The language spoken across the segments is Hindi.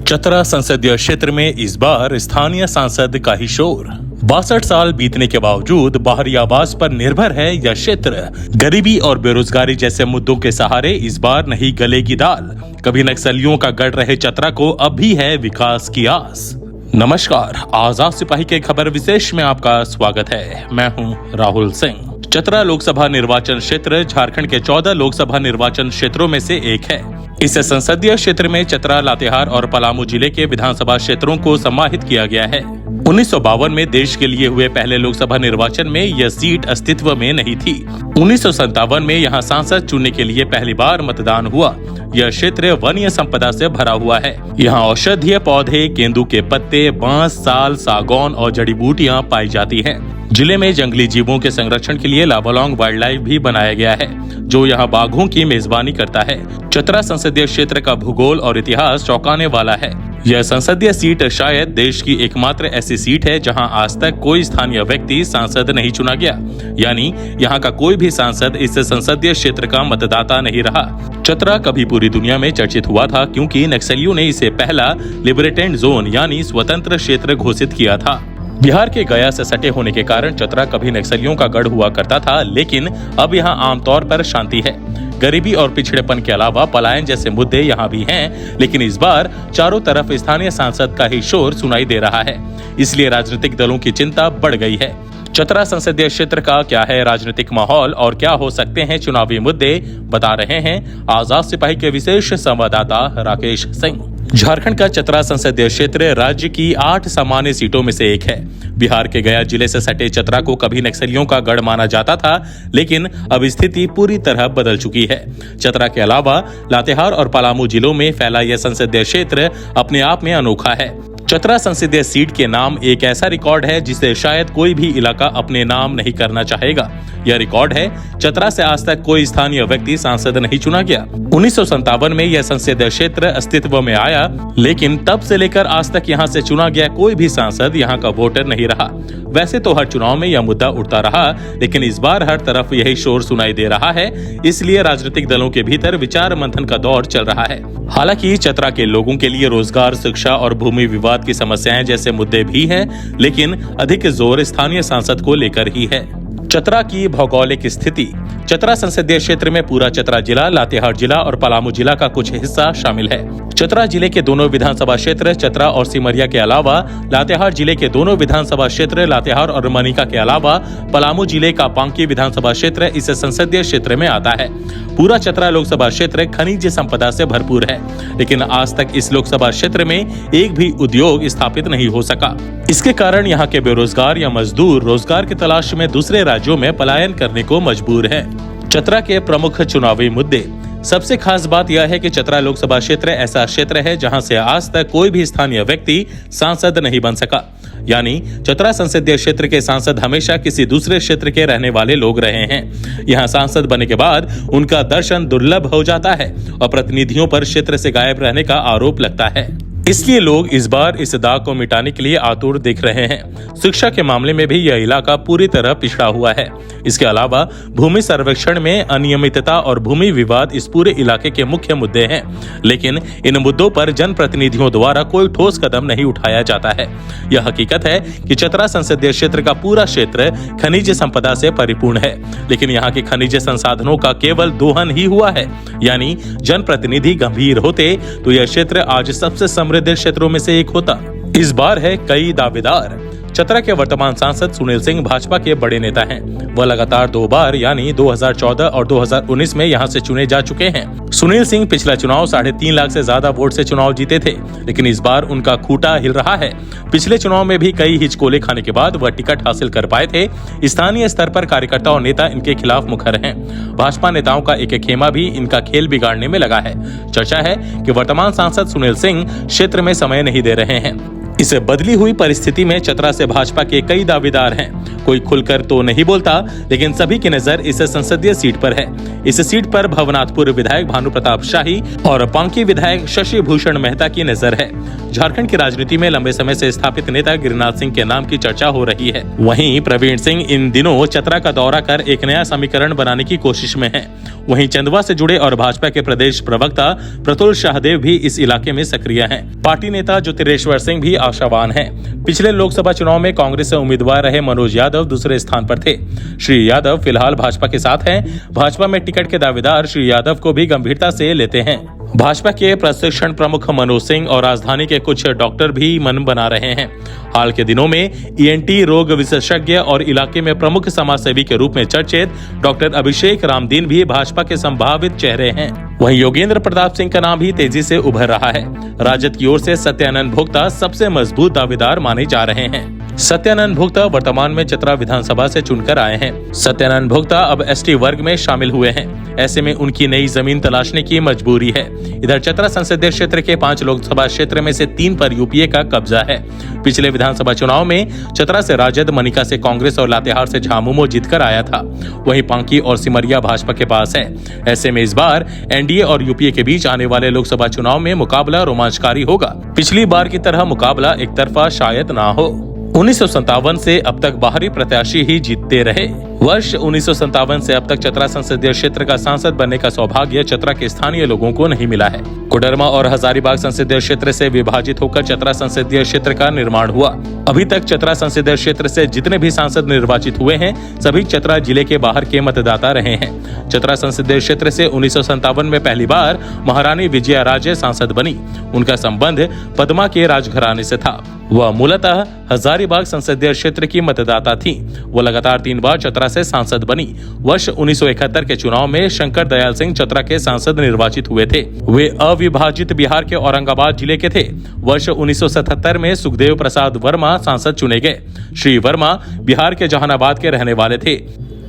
चतरा संसदीय क्षेत्र में इस बार स्थानीय सांसद का ही शोर। 62 साल बीतने के बावजूद बाहरी आवास पर निर्भर है यह क्षेत्र। गरीबी और बेरोजगारी जैसे मुद्दों के सहारे इस बार नहीं गलेगी दाल। कभी नक्सलियों का गढ़ रहे चतरा को अब भी है विकास की आस। नमस्कार, आजाद सिपाही के खबर विशेष में आपका स्वागत है। मैं हूं राहुल सिंह। चतरा लोकसभा निर्वाचन क्षेत्र झारखंड के 14 लोकसभा निर्वाचन क्षेत्रों में से एक है। इस संसदीय क्षेत्र में चतरा, लातेहार और पलामू जिले के विधानसभा क्षेत्रों को समाहित किया गया है। 1952 में देश के लिए हुए पहले लोकसभा निर्वाचन में यह सीट अस्तित्व में नहीं थी। 1957 में यहाँ सांसद चुनने के लिए पहली बार मतदान हुआ। यह क्षेत्र वन्य संपदा से भरा हुआ है। यहाँ औषधीय पौधे, केंदू के पत्ते, बांस, साल, सागौन और जड़ी बूटियां पाई जाती हैं। जिले में जंगली जीवों के संरक्षण के लिए लाबालोंग वाइल्ड लाइफ भी बनाया गया है, जो यहाँ बाघों की मेजबानी करता है। चतरा संसदीय क्षेत्र का भूगोल और इतिहास चौंकाने वाला है। यह संसदीय सीट शायद देश की एकमात्र ऐसी सीट है जहां आज तक कोई स्थानीय व्यक्ति सांसद नहीं चुना गया, यानी यहां का कोई भी सांसद इस संसदीय क्षेत्र का मतदाता नहीं रहा। चतरा कभी पूरी दुनिया में चर्चित हुआ था क्योंकि नक्सलियों ने इसे पहला लिबरेटेड जोन यानी स्वतंत्र क्षेत्र घोषित किया था। बिहार के गया से सटे होने के कारण चतरा कभी नक्सलियों का गढ़ हुआ करता था, लेकिन अब यहाँ आमतौर पर शांति है। गरीबी और पिछड़ेपन के अलावा पलायन जैसे मुद्दे यहाँ भी हैं, लेकिन इस बार चारों तरफ स्थानीय सांसद का ही शोर सुनाई दे रहा है। इसलिए राजनीतिक दलों की चिंता बढ़ गई है। चतरा संसदीय क्षेत्र का क्या है राजनीतिक माहौल और क्या हो सकते हैं चुनावी मुद्दे, बता रहे हैं आजाद सिपाही के विशेष संवाददाता राकेश सिंह। झारखंड का चतरा संसदीय क्षेत्र राज्य की 8 सामान्य सीटों में से एक है। बिहार के गया जिले से सटे चतरा को कभी नक्सलियों का गढ़ माना जाता था, लेकिन अब स्थिति पूरी तरह बदल चुकी है। चतरा के अलावा लातेहार और पलामू जिलों में फैला यह संसदीय क्षेत्र अपने आप में अनोखा है। चतरा संसदीय सीट के नाम एक ऐसा रिकॉर्ड है जिसे शायद कोई भी इलाका अपने नाम नहीं करना चाहेगा। यह रिकॉर्ड है, चतरा से आज तक कोई स्थानीय व्यक्ति सांसद नहीं चुना गया। 1957 में यह संसदीय क्षेत्र अस्तित्व में आया, लेकिन तब से लेकर आज तक यहाँ से चुना गया कोई भी सांसद यहाँ का वोटर नहीं रहा। वैसे तो हर चुनाव में यह मुद्दा उठता रहा, लेकिन इस बार हर तरफ यही शोर सुनाई दे रहा है। इसलिए राजनीतिक दलों के भीतर विचार मंथन का दौर चल रहा है। हालांकि चतरा के लोगों के लिए रोजगार, शिक्षा और भूमि विवाद की समस्याएं जैसे मुद्दे भी हैं, लेकिन अधिक जोर स्थानीय सांसद को लेकर ही है। चतरा की भौगोलिक स्थिति। चतरा संसदीय क्षेत्र में पूरा चतरा जिला, लातेहार जिला और पलामू जिला का कुछ हिस्सा शामिल है। चतरा जिले के दोनों विधानसभा क्षेत्र चतरा और सिमरिया के अलावा लातेहार जिले के दोनों विधानसभा क्षेत्र लातेहार और मनिका के अलावा पलामू जिले का पांकी विधानसभा क्षेत्र इस संसदीय क्षेत्र में आता है। पूरा चतरा लोकसभा क्षेत्र खनिज संपदा से भरपूर है, लेकिन आज तक इस लोकसभा क्षेत्र में एक भी उद्योग स्थापित नहीं हो सका। इसके कारण यहाँ के बेरोजगार या मजदूर रोजगार की तलाश में दूसरे राज्यों में पलायन करने को मजबूर है। चतरा के प्रमुख चुनावी मुद्दे। सबसे खास बात यह है कि चतरा लोकसभा क्षेत्र ऐसा क्षेत्र है जहां से आज तक कोई भी स्थानीय व्यक्ति सांसद नहीं बन सका, यानी चतरा संसदीय क्षेत्र के सांसद हमेशा किसी दूसरे क्षेत्र के रहने वाले लोग रहे हैं। यहाँ सांसद बनने के बाद उनका दर्शन दुर्लभ हो जाता है और प्रतिनिधियों पर क्षेत्र से गायब रहने का आरोप लगता है। इसलिए लोग इस बार इस दाग को मिटाने के लिए आतुर दिख रहे हैं। शिक्षा के मामले में भी यह इलाका पूरी तरह पिछड़ा हुआ है। इसके अलावा भूमि सर्वेक्षण में अनियमितता और भूमि विवाद इस पूरे इलाके के मुख्य मुद्दे हैं, लेकिन इन मुद्दों पर जनप्रतिनिधियों द्वारा कोई ठोस कदम नहीं उठाया जाता है। यह हकीकत है कि चतरा संसदीय क्षेत्र का पूरा क्षेत्र खनिज संपदा से परिपूर्ण है, लेकिन यहाँ के खनिज संसाधनों का केवल दोहन ही हुआ है। यानी जनप्रतिनिधि गंभीर होते तो यह क्षेत्र आज सबसे समृद्ध क्षेत्रों में से एक होता। इस बार है कई दावेदार। चतरा के वर्तमान सांसद सुनील सिंह भाजपा के बड़े नेता हैं। वह लगातार 2 बार यानी 2014 और 2019 में यहां से चुने जा चुके हैं। सुनील सिंह पिछला चुनाव 3.5 लाख से ज्यादा वोट से चुनाव जीते थे, लेकिन इस बार उनका खूंटा हिल रहा है। पिछले चुनाव में भी कई हिचकोले खाने के बाद वह टिकट हासिल कर पाए थे। स्थानीय स्तर पर कार्यकर्ता और नेता इनके खिलाफ मुखर हैं। भाजपा नेताओं का एक खेमा भी इनका खेल बिगाड़ने में लगा है। चर्चा है कि वर्तमान सांसद सुनील सिंह क्षेत्र में समय नहीं दे रहे हैं। इसे बदली हुई परिस्थिति में चतरा से भाजपा के कई दावेदार हैं। कोई खुलकर तो नहीं बोलता, लेकिन सभी की नजर इस संसदीय सीट पर है। इस सीट पर भवनाथपुर विधायक भानु प्रताप शाही और पांकी विधायक शशि भूषण मेहता की नजर है। झारखंड की राजनीति में लंबे समय से स्थापित नेता गिरिनाथ सिंह के नाम की चर्चा हो रही है। वहीं प्रवीण सिंह इन दिनों चतरा का दौरा कर एक नया समीकरण बनाने की कोशिश में है। वहीं चंदवा से जुड़े और भाजपा के प्रदेश प्रवक्ता प्रतुल शाहदेव भी इस इलाके में सक्रिय हैं। पार्टी नेता ज्योतिरेश्वर सिंह भी आशावान हैं। पिछले लोकसभा चुनाव में कांग्रेस से उम्मीदवार रहे मनोज यादव दूसरे स्थान पर थे। श्री यादव फिलहाल भाजपा के साथ हैं। भाजपा में टिकट के दावेदार श्री यादव को भी गंभीरता से लेते हैं। भाजपा के प्रशिक्षण प्रमुख मनोज सिंह और राजधानी के कुछ डॉक्टर भी मन बना रहे हैं। हाल के दिनों में ईएनटी रोग विशेषज्ञ और इलाके में प्रमुख समाजसेवी के रूप में चर्चित डॉक्टर अभिषेक रामदीन भी भाजपा के संभावित चेहरे हैं। वहीं योगेंद्र प्रताप सिंह का नाम भी तेजी से उभर रहा है। राजद की ओर से सत्यानंद भोक्ता सबसे मजबूत दावेदार माने जा रहे हैं। सत्यानंद भोक्ता वर्तमान में चतरा विधानसभा से चुनकर आए हैं। सत्यानंद भोक्ता अब एसटी वर्ग में शामिल हुए हैं। ऐसे में उनकी नई जमीन तलाशने की मजबूरी है। इधर चतरा संसदीय क्षेत्र के 5 लोकसभा क्षेत्र में से 3 पर यूपीए का कब्जा है। पिछले विधानसभा चुनाव में चतरा से राजद, मनिका से कांग्रेस और लातेहार से झामुमो जीतकर आया था। वहीं पांकी और सिमरिया भाजपा के पास है। ऐसे में इस बार एनडीए और यूपीए के बीच आने वाले लोकसभा चुनाव में मुकाबला रोमांचकारी होगा। पिछली बार की तरह मुकाबला एक तरफा शायद ना हो। 1957 से अब तक बाहरी प्रत्याशी ही जीतते रहे। वर्ष 1957 से अब तक चतरा संसदीय क्षेत्र का सांसद बनने का सौभाग्य चतरा के स्थानीय लोगों को नहीं मिला है। कोडरमा और हजारीबाग संसदीय क्षेत्र से विभाजित होकर चतरा संसदीय क्षेत्र का निर्माण हुआ। अभी तक चतरा संसदीय क्षेत्र से जितने भी सांसद निर्वाचित हुए हैं, सभी चतरा जिले के बाहर के मतदाता रहे हैं। चतरा संसदीय क्षेत्र से 1957 में पहली बार महारानी विजया राजे सांसद बनी। उनका संबंध पद्मा के राजघराने से था। वह मूलतः हजारीबाग संसदीय क्षेत्र की मतदाता थी। वो लगातार 3 बार चतरा से सांसद बनी। वर्ष 1971 के चुनाव में शंकर दयाल सिंह चतरा के सांसद निर्वाचित हुए थे। वे अविभाजित बिहार के औरंगाबाद जिले के थे। वर्ष 1977 में सुखदेव प्रसाद वर्मा सांसद चुने गए। श्री वर्मा बिहार के जहानाबाद के रहने वाले थे।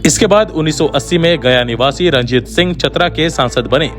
इसके बाद 1980 में गया निवासी रंजीत सिंह चतरा के सांसद बने।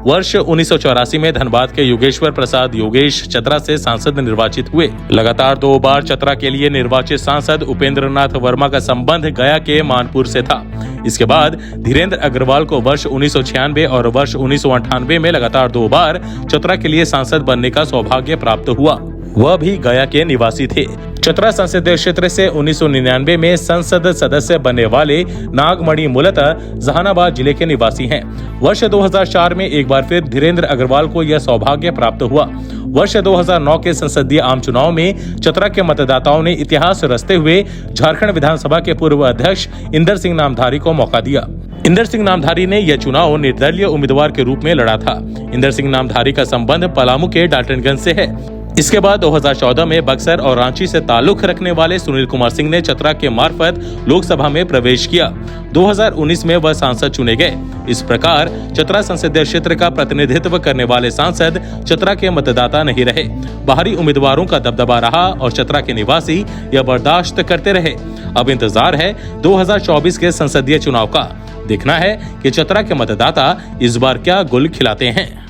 वर्ष 1984 में धनबाद के योगेश्वर प्रसाद योगेश चतरा से सांसद निर्वाचित हुए। लगातार 2 बार चतरा के लिए निर्वाचित सांसद उपेंद्र नाथ वर्मा का संबंध गया के मानपुर से था। इसके बाद धीरेन्द्र अग्रवाल को वर्ष 1996 और वर्ष 1998 में लगातार 2 बार चतरा के लिए सांसद बनने का सौभाग्य प्राप्त हुआ। वह भी गया के निवासी थे। चतरा संसदीय क्षेत्र से 1999 में संसद सदस्य बनने वाले नागमणि मूलतः जहानाबाद जिले के निवासी हैं। वर्ष 2004 में एक बार फिर धीरेन्द्र अग्रवाल को यह सौभाग्य प्राप्त हुआ। वर्ष 2009 के संसदीय आम चुनाव में चतरा के मतदाताओं ने इतिहास रचते हुए झारखंड विधानसभा के पूर्व अध्यक्ष इंदर सिंह नामधारी को मौका दिया। इंदर सिंह नामधारी ने यह चुनाव निर्दलीय उम्मीदवार के रूप में लड़ा था। इंदर सिंह नामधारी का संबंध पलामू के डाल्टनगंज से है। इसके बाद 2014 में बक्सर और रांची से ताल्लुक रखने वाले सुनील कुमार सिंह ने चतरा के मार्फत लोकसभा में प्रवेश किया। 2019 में वह सांसद चुने गए। इस प्रकार चतरा संसदीय क्षेत्र का प्रतिनिधित्व करने वाले सांसद चतरा के मतदाता नहीं रहे। बाहरी उम्मीदवारों का दबदबा रहा और चतरा के निवासी यह बर्दाश्त करते रहे। अब इंतजार है 2024 के संसदीय चुनाव का। देखना है कि चतरा के मतदाता इस बार क्या गुल खिलाते हैं।